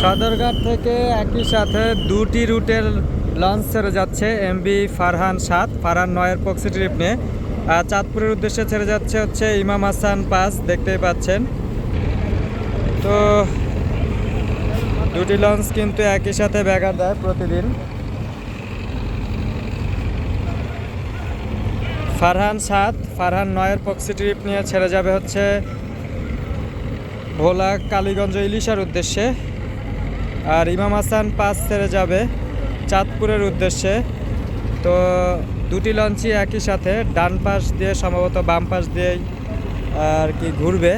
সদরঘাট থেকে একই সাথে দুটি রুটের লঞ্চ ছেড়ে যাচ্ছে। এমভি ফারহান 7, ফারহান 9-এর প্রক্সি ট্রিপ নিয়ে চাঁদপুরের উদ্দেশ্যে ছেড়ে যাচ্ছে হচ্ছে ইমাম হাসান 5, দেখতেই পাচ্ছেন। তো দুটি লঞ্চ কিন্তু একই সাথে ব্যাঘাত দেয় প্রতিদিন। ফারহান 7, ফারহান 9-এর প্রক্সি ট্রিপ নিয়ে ছেড়ে যাবে হচ্ছে ভোলা কালীগঞ্জ ইলিশার উদ্দেশ্যে, আর ইমাম হাসান 5 ছেড়ে যাবে চাঁদপুরের উদ্দেশ্যে। তো দুটি লঞ্চই একই সাথে ডান পাশ দিয়ে সম্ভবত বাম পাশ দিয়েই আর কি ঘুরবে,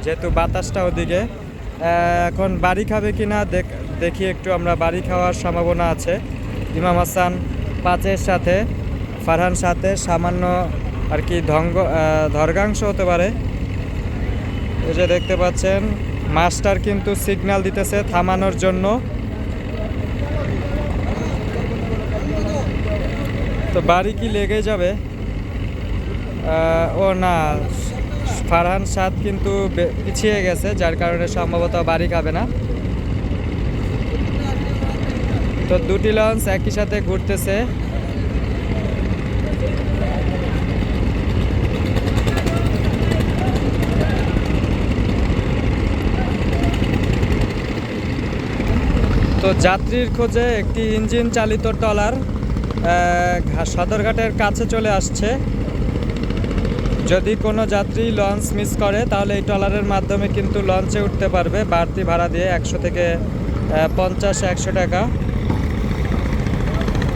যেহেতু বাতাসটা ওদিকে। এখন বাড়ি খাবে কি না দেখি একটু, আমরা বাড়ি খাওয়ার সম্ভাবনা আছে। ইমাম হাসান 5-এর সাথে ফারহান 7-এর সামান্য আর কি ধর্গাংশ হতে পারে। এই যে দেখতে পাচ্ছেন মাস্টার কিন্তু সিগন্যাল দিতেছে থামানোর জন্য। তো বাড়ি কি লেগে যাবে? ও না, ফারহান 7 কিন্তু পিছিয়ে গেছে, যার কারণে সম্ভবত বাড়ি খাবে না। তো দুটি লঞ্চ একই সাথে ঘুরতেছে। তো যাত্রীর খোঁজে একটি ইঞ্জিন চালিত ট্রলার সদরঘাটের কাছে চলে আসছে। যদি কোনো যাত্রী লঞ্চ মিস করে তাহলে এই ট্রলারের মাধ্যমে কিন্তু লঞ্চে উঠতে পারবে বাড়তি ভাড়া দিয়ে 100 থেকে 50-100 টাকা।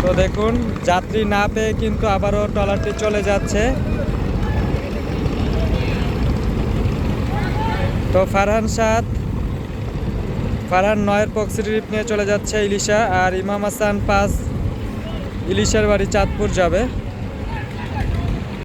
তো দেখুন যাত্রী না পেয়ে কিন্তু আবারও ট্রলারটি চলে যাচ্ছে। তো ফারহান 7, ফারহান 9-এর প্রক্সি ট্রিপ নিয়ে চলে যাচ্ছে ইলিশা, আর ইমাম হাসান 5 ইলিশার বাড়ি চাঁদপুর যাবে।